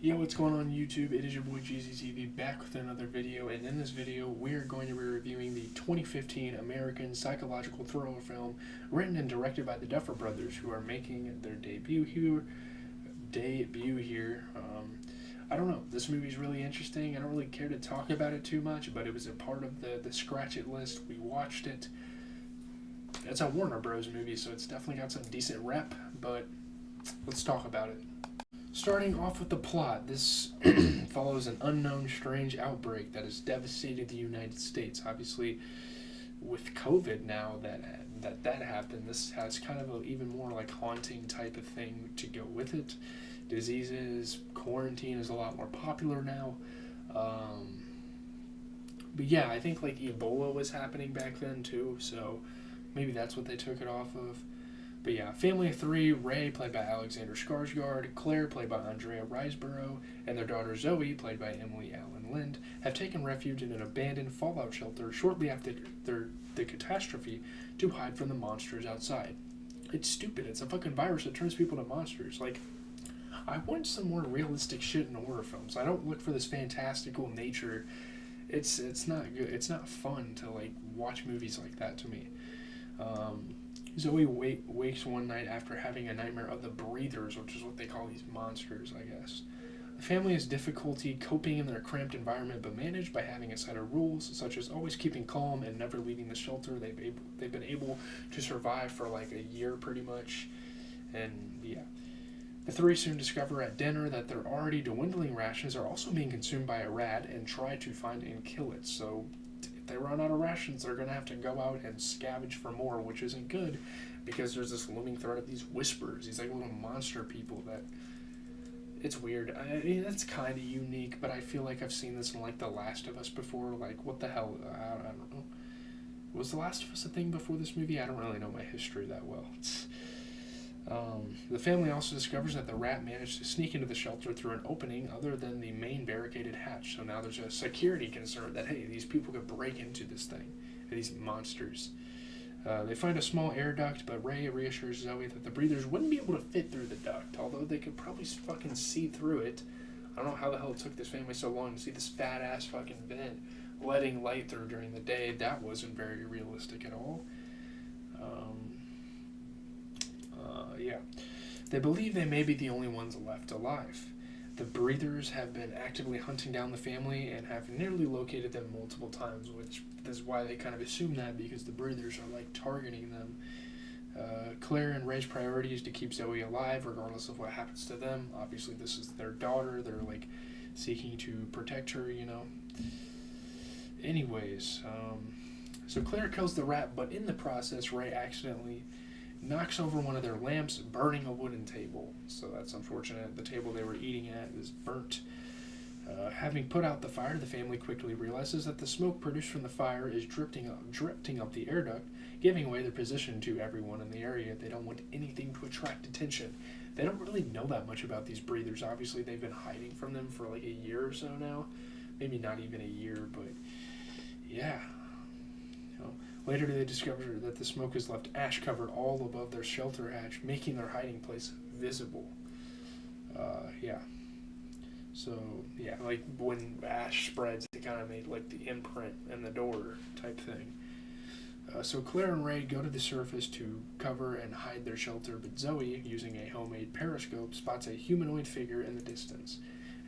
Yo, what's going on YouTube? It is your boy GZTV back with another video, and in this video we're going to be reviewing the 2015 American psychological thriller film written and directed by the Duffer Brothers, who are making their debut here. I don't know, this movie's really interesting. I don't really care to talk about it too much, but it was a part of the Scratch It list. We watched it. It's a Warner Bros. Movie, so it's definitely got some decent rep, but let's talk about it. Starting off with the plot, this follows an unknown strange outbreak that has devastated the United States. Obviously, with COVID now that happened, this has kind of an even more like haunting type of thing to go with it. Diseases, quarantine is a lot more popular now. But yeah, I think like Ebola was happening back then too, so maybe that's what they took it off of. But yeah, family of three: Ray, played by Alexander Skarsgård, Claire, played by Andrea Riseborough, and their daughter Zoe, played by Emily Allen Lind, have taken refuge in an abandoned fallout shelter shortly after the catastrophe to hide from the monsters outside. It's stupid. It's a fucking virus that turns people to monsters. Like, I want some more realistic shit in horror films. I don't look for this fantastical nature. It's not good. It's not fun to like watch movies like that to me. Zoe wakes one night after having a nightmare of the breathers, which is what they call these monsters, I guess. The family has difficulty coping in their cramped environment, but managed by having a set of rules, such as always keeping calm and never leaving the shelter. They've been able to survive for like a year pretty much, and yeah. The three soon discover at dinner that their already dwindling rations are also being consumed by a rat and try to find and kill it. So if they run out of rations, they're going to have to go out and scavenge for more, which isn't good because there's this looming threat of these whispers, these like little monster people that... It's weird. I mean, that's kind of unique, but I feel like I've seen this in like The Last of Us before. Like, what the hell? I don't know. Was The Last of Us a thing before this movie? I don't really know my history that well. The family also discovers that the rat managed to sneak into the shelter through an opening other than the main barricaded hatch. So now there's a security concern that, hey, these people could break into this thing, these monsters. They find a small air duct, but Ray reassures Zoe that the breathers wouldn't be able to fit through the duct, although they could probably fucking see through it. I don't know how the hell it took this family so long to see this fat-ass fucking vent letting light through during the day. That wasn't very realistic at all. Yeah. They believe they may be the only ones left alive. The breathers have been actively hunting down the family and have nearly located them multiple times, which is why they kind of assume that, because the breathers are like targeting them. Claire and Ray's priority is to keep Zoe alive regardless of what happens to them. Obviously this is their daughter. They're like seeking to protect her, you know. Anyways, so Claire kills the rat, but in the process Ray accidentally knocks over one of their lamps, burning a wooden table. So that's unfortunate. The table they were eating at is burnt. Having put out the fire, the family quickly realizes that the smoke produced from the fire is drifting up the air duct, giving away their position to everyone in the area. They don't want anything to attract attention. They don't really know that much about these breathers. Obviously, they've been hiding from them for like a year or so now. Maybe not even a year, but yeah. Later they discover that the smoke has left ash covered all above their shelter hatch, making their hiding place visible. Yeah. So, yeah, like when ash spreads, it kind of made like the imprint in the door type thing. So Claire and Ray go to the surface to cover and hide their shelter, but Zoe, using a homemade periscope, spots a humanoid figure in the distance.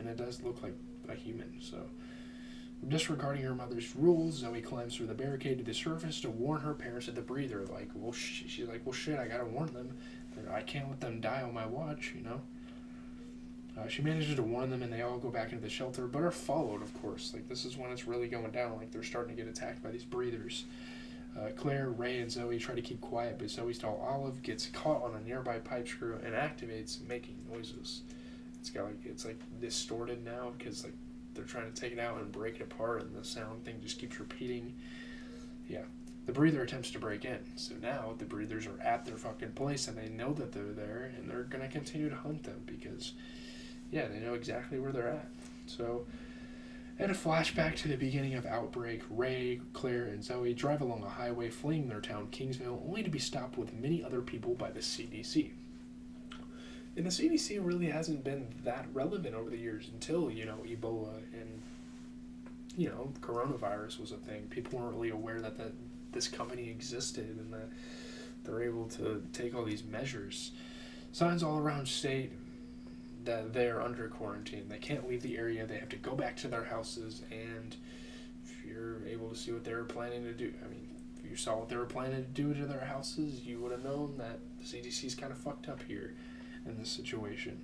And it does look like a human, so... Disregarding her mother's rules, Zoe climbs through the barricade to the surface to warn her parents of the breather. Like, well, she's like, well, shit, I gotta warn them. I can't let them die on my watch, you know. She manages to warn them, and they all go back into the shelter, but are followed, of course. Like, this is when it's really going down. Like, they're starting to get attacked by these breathers. Claire, Ray, and Zoe try to keep quiet, but Zoe's doll Olive gets caught on a nearby pipe screw and activates, making noises. It's like distorted now because like they're trying to take it out and break it apart, and the sound thing just keeps repeating. Yeah. The breather attempts to break in. So now the breathers are at their fucking place, and they know that they're there, and they're going to continue to hunt them because, yeah, they know exactly where they're at. So, in a flashback to the beginning of Outbreak, Ray, Claire, and Zoe drive along a highway fleeing their town, Kingsville, only to be stopped with many other people by the CDC. And the CDC really hasn't been that relevant over the years until, Ebola and, coronavirus was a thing. People weren't really aware that this company existed and that they're able to take all these measures. Signs all around state that they're under quarantine. They can't leave the area. They have to go back to their houses. And if you're able to see what they were planning to do, if you saw what they were planning to do to their houses, you would have known that the CDC's kind of fucked up here in this situation.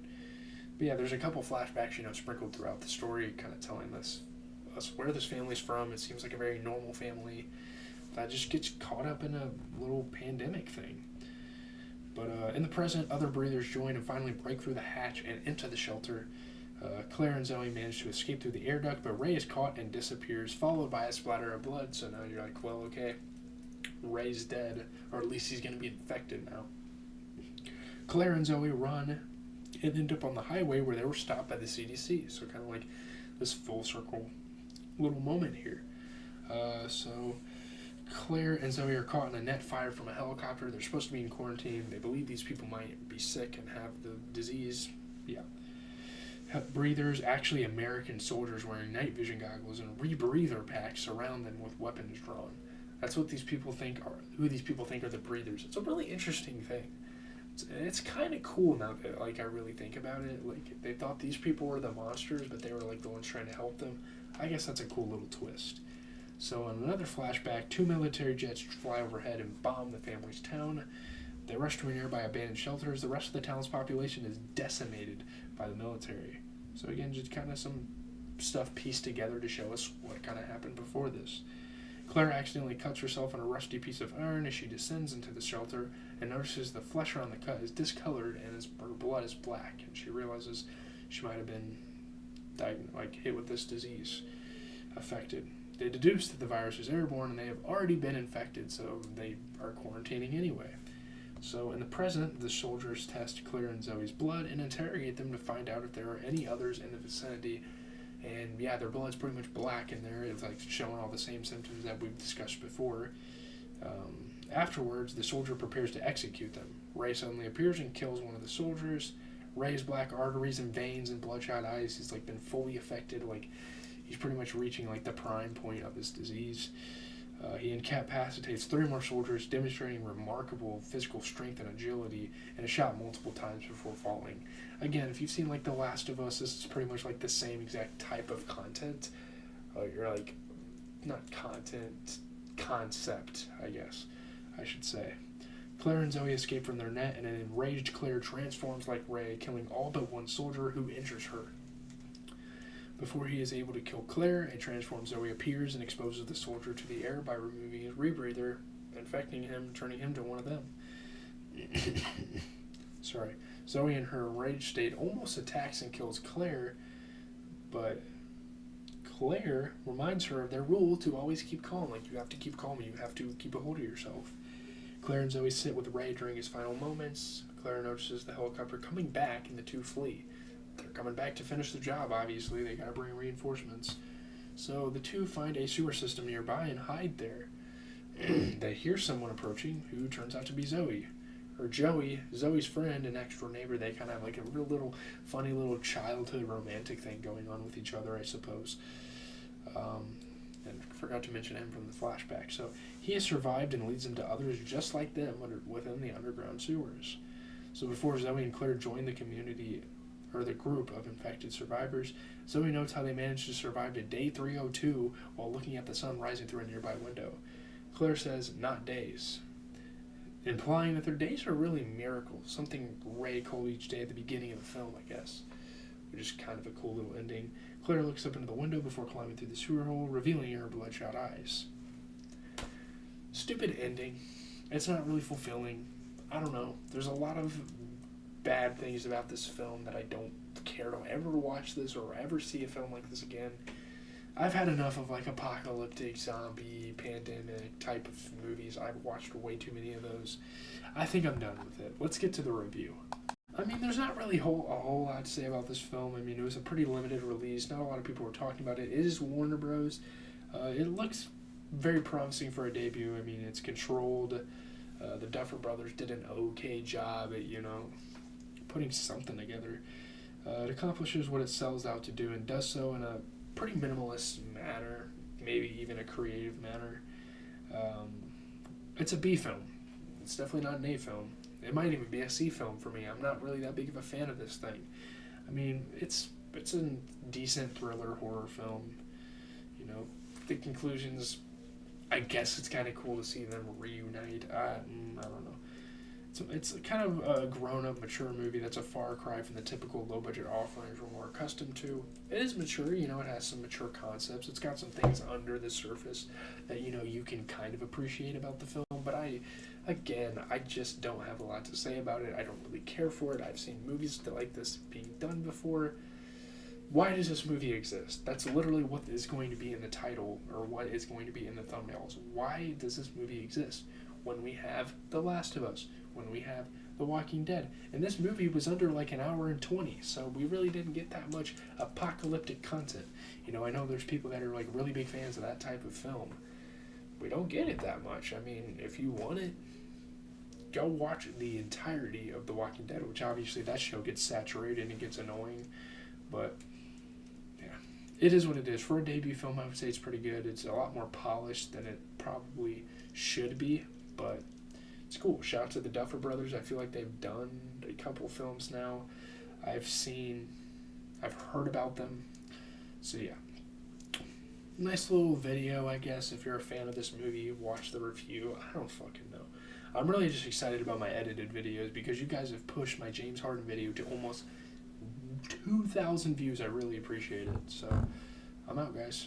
But yeah, there's a couple flashbacks, sprinkled throughout the story, kind of telling us where this family's from. It seems like a very normal family that just gets caught up in a little pandemic thing. But in the present, other breathers join and finally break through the hatch and into the shelter. Claire and Zoe manage to escape through the air duct, but Ray is caught and disappears, followed by a splatter of blood. So now you're like, well, okay, Ray's dead, or at least he's going to be infected now. Claire and Zoe run and end up on the highway where they were stopped by the CDC. So kind of like this full circle little moment here. So Claire and Zoe are caught in a net fired from a helicopter. They're supposed to be in quarantine. They believe these people might be sick and have the disease. Yeah. Breathers, actually American soldiers wearing night vision goggles and rebreather packs, surround them with weapons drawn. That's what these people think are, who these people think are the breathers. It's a really interesting thing. It's kind of cool now that I really think about it. They thought these people were the monsters, but they were the ones trying to help them. I guess that's a cool little twist. So in another flashback, 2 military jets fly overhead and bomb the family's town. They rush to a nearby abandoned shelters. The rest of the town's population is decimated by the military. So again, just kind of some stuff pieced together to show us what kind of happened before this. Claire accidentally cuts herself on a rusty piece of iron as she descends into the shelter and notices the flesh around the cut is discolored and her blood is black. And she realizes she might have been hit with this disease, affected. They deduce that the virus is airborne and they have already been infected, so they are quarantining anyway. So in the present, the soldiers test Claire and Zoe's blood and interrogate them to find out if there are any others in the vicinity. And yeah, their blood's pretty much black in there. It's showing all the same symptoms that we've discussed before. Afterwards, the soldier prepares to execute them. Ray suddenly appears and kills one of the soldiers. Ray's black arteries and veins and bloodshot eyes, he's been fully affected. He's pretty much reaching the prime point of his disease. He incapacitates 3 more soldiers, demonstrating remarkable physical strength and agility, and is shot multiple times before falling. Again, if you've seen The Last of Us, this is pretty much the same exact type of content. Not content, concept, I guess I should say. Claire and Zoe escape from their net, and an enraged Claire transforms like Ray, killing all but one soldier who injures her. Before he is able to kill Claire, a transformed Zoe appears and exposes the soldier to the air by removing his rebreather, infecting him, turning him to one of them. Sorry. Zoe, in her enraged state, almost attacks and kills Claire, but Claire reminds her of their rule to always keep calm. You have to keep calm, you have to keep a hold of yourself. Claire and Zoe sit with Ray during his final moments. Claire notices the helicopter coming back and the two flee. They're coming back to finish the job, obviously. They gotta bring reinforcements. So the two find a sewer system nearby and hide there. They hear someone approaching who turns out to be Zoe. Or Joey, Zoe's friend and next door neighbor. They kind of have a real little funny little childhood romantic thing going on with each other, I suppose. And forgot to mention him from the flashback. So he has survived and leads them to others just like them within the underground sewers. So before Zoe and Claire join the community, or the group of infected survivors, Zoe notes how they managed to survive to day 302 while looking at the sun rising through a nearby window. Claire says, not days, implying that their days are really miracles, something Ray called each day at the beginning of the film, I guess, which is kind of a cool little ending. Claire looks up into the window before climbing through the sewer hole, revealing her bloodshot eyes. Stupid ending. It's not really fulfilling. I don't know. There's a lot of bad things about this film that I don't care to ever watch this or ever see a film like this again. I've had enough of apocalyptic, zombie, pandemic type of movies. I've watched way too many of those. I think I'm done with it. Let's get to the review. There's not really a whole lot to say about this film. It was a pretty limited release. Not a lot of people were talking about it. It is Warner Bros. It looks very promising for a debut. It's controlled. The Duffer Brothers did an okay job at, putting something together. It accomplishes what it sells out to do and does so in a pretty minimalist manner, maybe even a creative manner. It's a B film. It's definitely not an A film. It might even be a C film for me. I'm not really that big of a fan of this thing. I mean, it's a decent thriller horror film. You know, the conclusions, I guess it's kind of cool to see them reunite. I don't know. It's kind of a grown-up, mature movie that's a far cry from the typical low-budget offerings we're more accustomed to. It is mature, you know, it has some mature concepts. It's got some things under the surface that, you know, you can kind of appreciate about the film. But I just don't have a lot to say about it. I don't really care for it. I've seen movies like this being done before. Why does this movie exist? That's literally what is going to be in the title or what is going to be in the thumbnails. Why does this movie exist? When we have The Last of Us, when we have The Walking Dead. And this movie was under like an hour and 20, so we really didn't get that much apocalyptic content. You know, I know there's people that are like really big fans of that type of film. We don't get it that much. I mean, if you want it, go watch the entirety of The Walking Dead, which obviously that show gets saturated and it gets annoying. But, yeah, it is what it is. For a debut film, I would say it's pretty good. It's a lot more polished than it probably should be, but it's cool. Shout out to the Duffer Brothers. I feel like they've done a couple films now. I've heard about them. So, yeah. Nice little video, I guess. If you're a fan of this movie, watch the review. I don't fucking know. I'm really just excited about my edited videos because you guys have pushed my James Harden video to almost 2,000 views. I really appreciate it. So, I'm out, guys.